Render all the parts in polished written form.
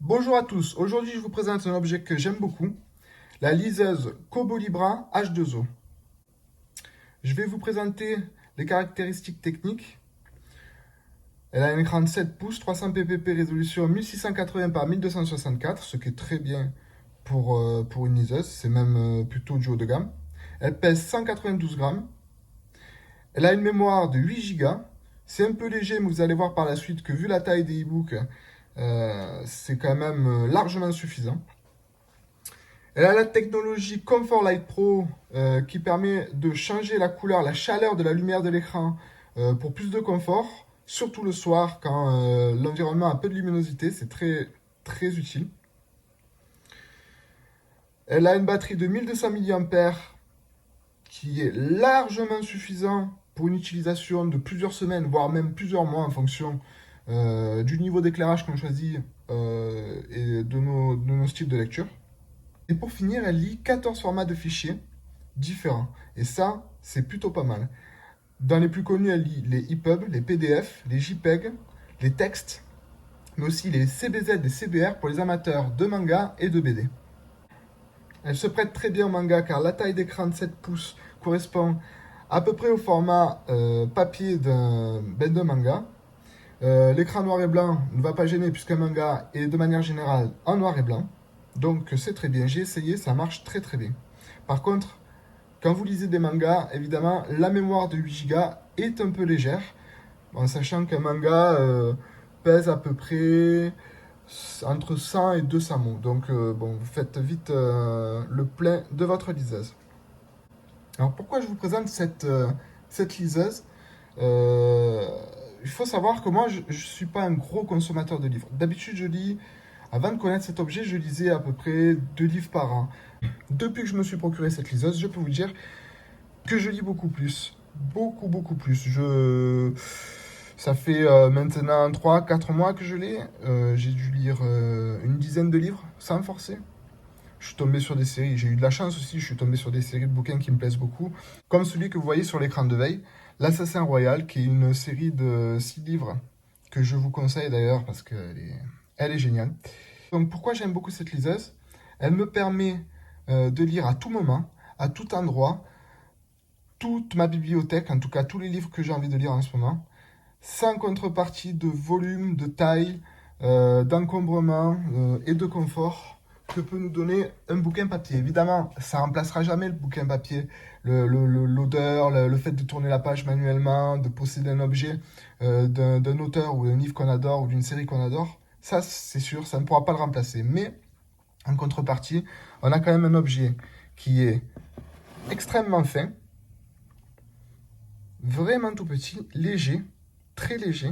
Bonjour à tous, aujourd'hui je vous présente un objet que j'aime beaucoup, la liseuse Kobo Libra H2O. Je vais vous présenter les caractéristiques techniques. Elle a un écran de 7 pouces, 300 ppp, résolution 1680 par 1264, ce qui est très bien pour une liseuse, c'est même plutôt du haut de gamme. Elle pèse 192 grammes, elle a une mémoire de 8 Go, c'est un peu léger mais vous allez voir par la suite que vu la taille des e-books, c'est quand même largement suffisant. Elle a la technologie Comfort Light Pro qui permet de changer la couleur, la chaleur de la lumière de l'écran pour plus de confort, surtout le soir quand l'environnement a peu de luminosité, c'est très utile. Elle a une batterie de 1200 mAh qui est largement suffisant pour une utilisation de plusieurs semaines, voire même plusieurs mois en fonction du niveau d'éclairage qu'on choisit et de nos styles de lecture. Et pour finir, elle lit 14 formats de fichiers différents. Et ça, c'est plutôt pas mal. Dans les plus connus, elle lit les EPUB, les PDF, les JPEG, les textes, mais aussi les CBZ et CBR pour les amateurs de manga et de BD. Elle se prête très bien au manga car la taille d'écran de 7 pouces correspond à peu près au format papier d'un manga. L'écran noir et blanc ne va pas gêner puisqu'un manga est de manière générale en noir et blanc. Donc c'est très bien, j'ai essayé, ça marche très bien. Par contre, quand vous lisez des mangas, évidemment, la mémoire de 8 Go est un peu légère, en sachant qu'un manga pèse à peu près entre 100 et 200 mots. Donc bon, vous faites vite le plein de votre liseuse. Alors pourquoi je vous présente cette liseuse Euh, Il faut savoir que moi, je ne suis pas un gros consommateur de livres. D'habitude, avant de connaître cet objet, je lisais à peu près 2 livres par an. Depuis que je me suis procuré cette liseuse, je peux vous dire que je lis beaucoup plus. Beaucoup plus. Ça fait maintenant 3 4 mois que je l'ai. J'ai dû lire une dizaine de livres sans forcer. Je suis tombé sur des séries, j'ai eu de la chance aussi, je suis tombé sur des séries de bouquins qui me plaisent beaucoup, comme celui que vous voyez sur l'écran de veille, L'Assassin Royal, qui est une série de 6 livres que je vous conseille d'ailleurs parce qu'elle est géniale. Donc pourquoi j'aime beaucoup cette liseuse? Elle me permet de lire à tout moment, à tout endroit, toute ma bibliothèque, en tout cas tous les livres que j'ai envie de lire en ce moment, sans contrepartie de volume, de taille, d'encombrement et de confort que peut nous donner un bouquin papier. Évidemment, ça remplacera jamais le bouquin papier. L'odeur, le fait de tourner la page manuellement, de posséder un objet d'un auteur ou d'un livre qu'on adore ou d'une série qu'on adore, ça c'est sûr, ça ne pourra pas le remplacer. Mais en contrepartie, on a quand même un objet qui est extrêmement fin, vraiment tout petit, léger, très léger,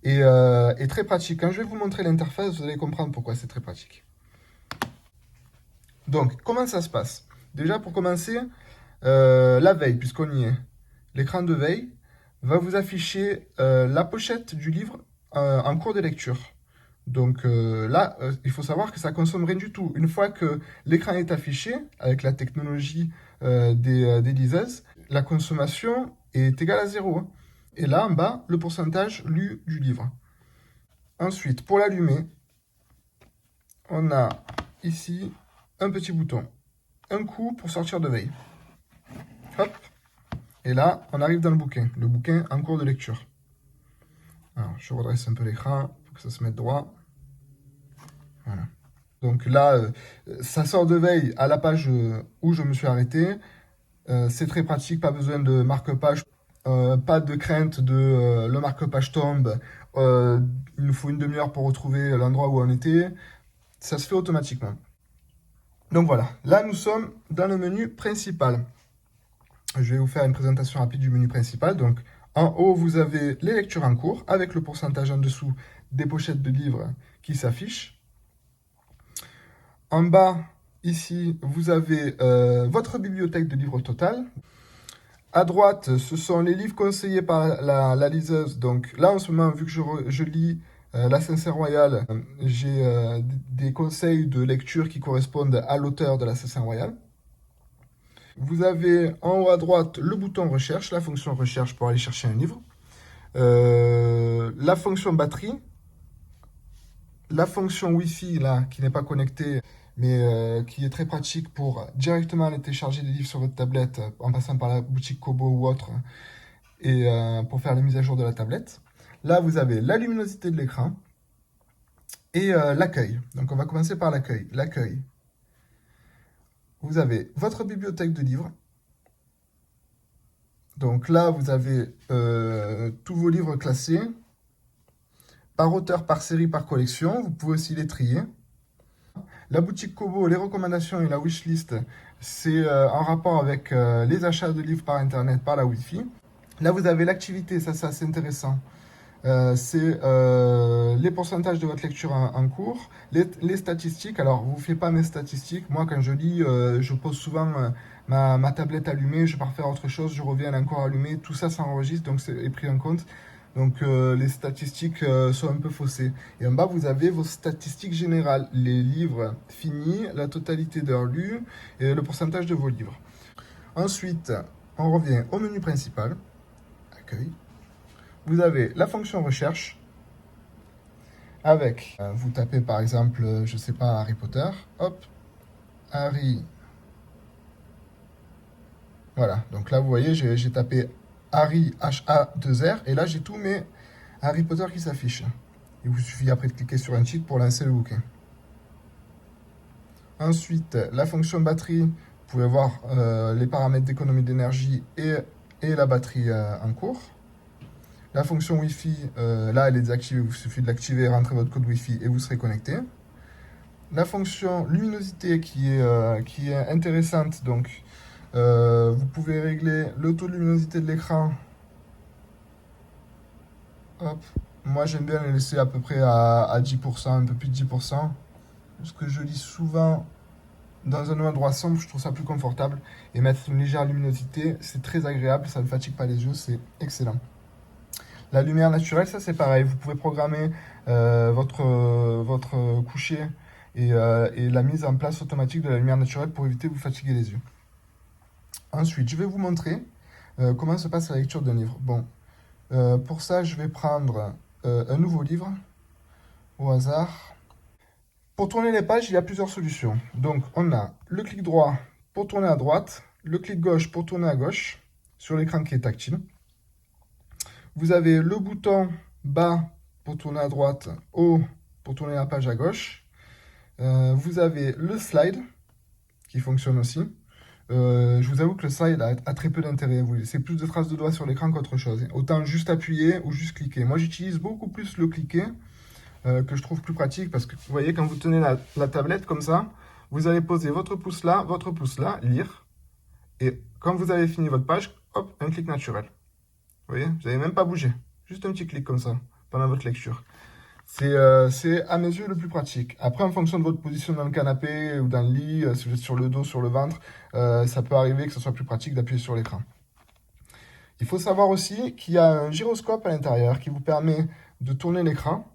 et très pratique. Quand je vais vous montrer l'interface, vous allez comprendre pourquoi c'est très pratique. Donc, comment ça se passe? Déjà, pour commencer, la veille, puisqu'on y est. L'écran de veille va vous afficher la pochette du livre en cours de lecture. Donc là, il faut savoir que ça consomme rien du tout. Une fois que l'écran est affiché, avec la technologie des liseuses, la consommation est égale à 0. Hein. Et là, en bas, le pourcentage lu du livre. Ensuite, pour l'allumer, on a ici un petit bouton. Un coup pour sortir de veille. Hop. Et là, on arrive dans le bouquin en cours de lecture. Alors, je redresse un peu l'écran pour que ça se mette droit. Voilà. Donc là, ça sort de veille à la page où je me suis arrêté. C'est très pratique, pas besoin de marque-page, pas de crainte de le marque-page tombe. Il nous faut une demi-heure pour retrouver l'endroit où on était. Ça se fait automatiquement. Donc voilà, là nous sommes dans le menu principal. Je vais vous faire une présentation rapide du menu principal. Donc en haut, vous avez les lectures en cours avec le pourcentage en dessous des pochettes de livres qui s'affichent. En bas, ici, vous avez votre bibliothèque de livres total. À droite, ce sont les livres conseillés par la liseuse. Donc là, en ce moment, vu que je lis L'Assassin Royal, j'ai des conseils de lecture qui correspondent à l'auteur de L'Assassin Royal. Vous avez en haut à droite le bouton recherche, la fonction recherche pour aller chercher un livre. La fonction batterie, la fonction Wi-Fi, là, qui n'est pas connectée, mais qui est très pratique pour directement aller télécharger des livres sur votre tablette en passant par la boutique Kobo ou autre, et pour faire la mise à jour de la tablette. Là, vous avez la luminosité de l'écran et l'accueil. Donc, on va commencer par l'accueil. L'accueil. Vous avez votre bibliothèque de livres. Donc là, vous avez tous vos livres classés par auteur, par série, par collection. Vous pouvez aussi les trier. La boutique Kobo, les recommandations et la wishlist, c'est en rapport avec les achats de livres par Internet, par la Wi-Fi. Là, vous avez l'activité, ça c'est assez intéressant. C'est les pourcentages de votre lecture en cours, les statistiques. Alors, vous ne faites pas mes statistiques. Moi, quand je lis, je pose souvent ma tablette allumée, je pars faire autre chose, je reviens, elle est encore allumée. Tout ça s'enregistre, donc c'est pris en compte. Donc, les statistiques sont un peu faussées. Et en bas, vous avez vos statistiques générales. Les livres finis, la totalité d'heures lues et le pourcentage de vos livres. Ensuite, on revient au menu principal, accueil. Vous avez la fonction recherche avec, vous tapez par exemple, je sais pas, Harry Potter, hop, Harry, voilà, donc là vous voyez, j'ai tapé Harry, H-A-2-R, et là j'ai tous mes Harry Potter qui s'affichent. Il vous suffit après de cliquer sur un titre pour lancer le bouquin. Ensuite, la fonction batterie, vous pouvez voir les paramètres d'économie d'énergie et la batterie en cours. La fonction Wi-Fi, là, elle est désactivée. Il vous suffit de l'activer, rentrer votre code Wi-Fi et vous serez connecté. La fonction luminosité qui est intéressante. Donc, vous pouvez régler le taux de luminosité de l'écran. Hop. Moi, j'aime bien les laisser à peu près à 10%, un peu plus de 10%. Parce que je lis souvent dans un endroit sombre, je trouve ça plus confortable. Et mettre une légère luminosité, c'est très agréable, ça ne fatigue pas les yeux, c'est excellent. La lumière naturelle, ça c'est pareil. Vous pouvez programmer votre coucher et la mise en place automatique de la lumière naturelle pour éviter de vous fatiguer les yeux. Ensuite, je vais vous montrer comment se passe la lecture d'un livre. Bon, pour ça, je vais prendre un nouveau livre au hasard. Pour tourner les pages, il y a plusieurs solutions. Donc, on a le clic droit pour tourner à droite, le clic gauche pour tourner à gauche sur l'écran qui est tactile. Vous avez le bouton bas pour tourner à droite, haut pour tourner la page à gauche. Vous avez le slide qui fonctionne aussi. Je vous avoue que le slide a très peu d'intérêt. C'est plus de traces de doigts sur l'écran qu'autre chose. Autant juste appuyer ou juste cliquer. Moi, j'utilise beaucoup plus le cliquer que je trouve plus pratique parce que vous voyez, quand vous tenez la tablette comme ça, vous allez poser votre pouce là, lire. Et quand vous avez fini votre page, hop, un clic naturel. Vous voyez, vous n'avez même pas bougé. Juste un petit clic comme ça pendant votre lecture. C'est à mes yeux le plus pratique. Après, en fonction de votre position dans le canapé ou dans le lit, si vous êtes sur le dos, sur le ventre, ça peut arriver que ce soit plus pratique d'appuyer sur l'écran. Il faut savoir aussi qu'il y a un gyroscope à l'intérieur qui vous permet de tourner l'écran.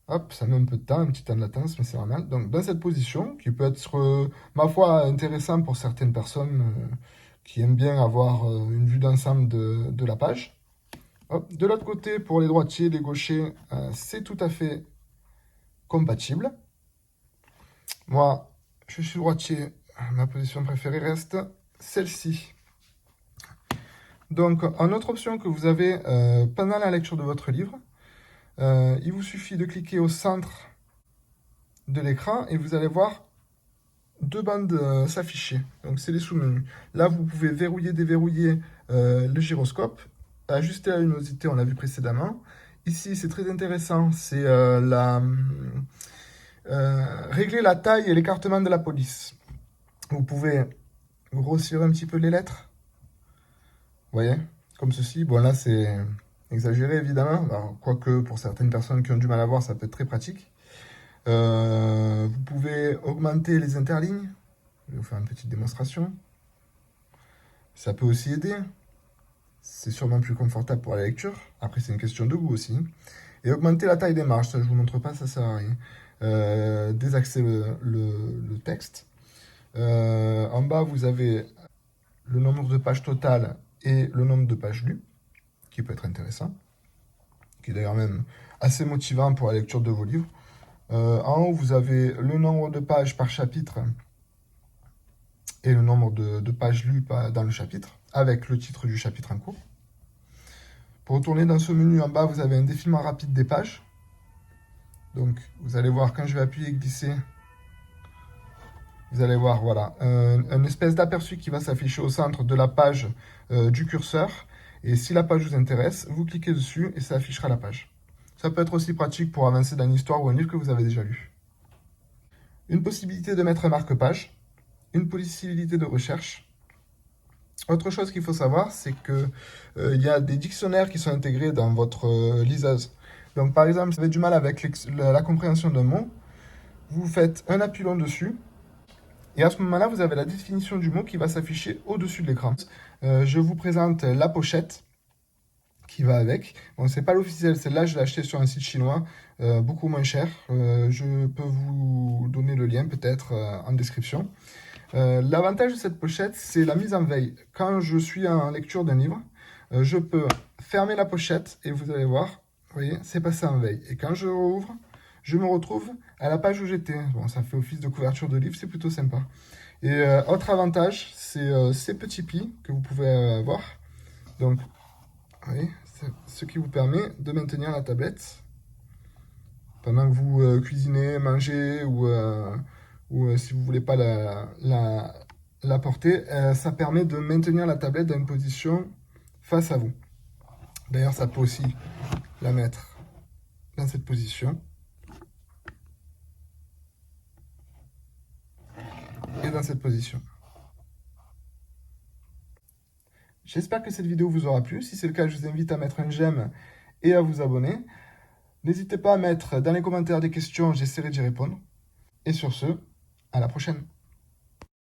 Hop, ça met un peu de temps, un petit temps de latence, mais c'est normal. Donc, dans cette position, qui peut être, ma foi, intéressant pour certaines personnes qui aiment bien avoir une vue d'ensemble de la page. Hop. De l'autre côté, pour les droitiers, les gauchers, c'est tout à fait compatible. Moi, je suis droitier, ma position préférée reste celle-ci. Donc, en autre option que vous avez pendant la lecture de votre livre, il vous suffit de cliquer au centre de l'écran et vous allez voir deux bandes s'afficher. Donc, c'est les sous-menus. Là, vous pouvez verrouiller, déverrouiller le gyroscope, ajuster la luminosité, on l'a vu précédemment. Ici, c'est très intéressant, c'est régler la taille et l'écartement de la police. Vous pouvez grossir un petit peu les lettres. Vous voyez, comme ceci. Bon, là, c'est exagéré, évidemment. Alors, quoique, pour certaines personnes qui ont du mal à voir, ça peut être très pratique. Vous pouvez augmenter les interlignes. Je vais vous faire une petite démonstration. Ça peut aussi aider. C'est sûrement plus confortable pour la lecture. Après, c'est une question de goût aussi. Et augmenter la taille des marges, ça je vous montre pas, ça sert à rien. Désaxer le texte. En bas, vous avez le nombre de pages totales et le nombre de pages lues, qui peut être intéressant, qui est d'ailleurs même assez motivant pour la lecture de vos livres. En haut, vous avez le nombre de pages par chapitre et le nombre de pages lues dans le chapitre, avec le titre du chapitre en cours. Pour retourner dans ce menu en bas, vous avez un défilement rapide des pages. Donc, vous allez voir, quand je vais appuyer et glisser, vous allez voir, voilà, un espèce d'aperçu qui va s'afficher au centre de la page du curseur. Et si la page vous intéresse, vous cliquez dessus et ça affichera la page. Ça peut être aussi pratique pour avancer dans une histoire ou un livre que vous avez déjà lu. Une possibilité de mettre un marque-page, une possibilité de recherche. Autre chose qu'il faut savoir, c'est que y a des dictionnaires qui sont intégrés dans votre liseuse. Donc par exemple, si vous avez du mal avec la compréhension d'un mot, vous faites un appui long dessus, et à ce moment-là, vous avez la définition du mot qui va s'afficher au-dessus de l'écran. Je vous présente la pochette qui va avec. Bon, c'est pas l'officiel, celle-là, je l'ai acheté sur un site chinois, beaucoup moins cher. Je peux vous donner le lien peut-être en description. L'avantage de cette pochette, c'est la mise en veille. Quand je suis en lecture d'un livre, je peux fermer la pochette et vous allez voir, vous voyez, c'est passé en veille. Et quand je rouvre, je me retrouve à la page où j'étais. Bon, ça fait office de couverture de livre, c'est plutôt sympa. Et autre avantage, c'est ces petits plis que vous pouvez voir. Donc, vous voyez, c'est ce qui vous permet de maintenir la tablette pendant que vous cuisinez, mangez ou si vous ne voulez pas la porter, ça permet de maintenir la tablette dans une position face à vous. D'ailleurs, ça peut aussi la mettre dans cette position et dans cette position. J'espère que cette vidéo vous aura plu. Si c'est le cas, je vous invite à mettre un j'aime et à vous abonner. N'hésitez pas à mettre dans les commentaires des questions, j'essaierai d'y répondre. Et sur ce, à la prochaine.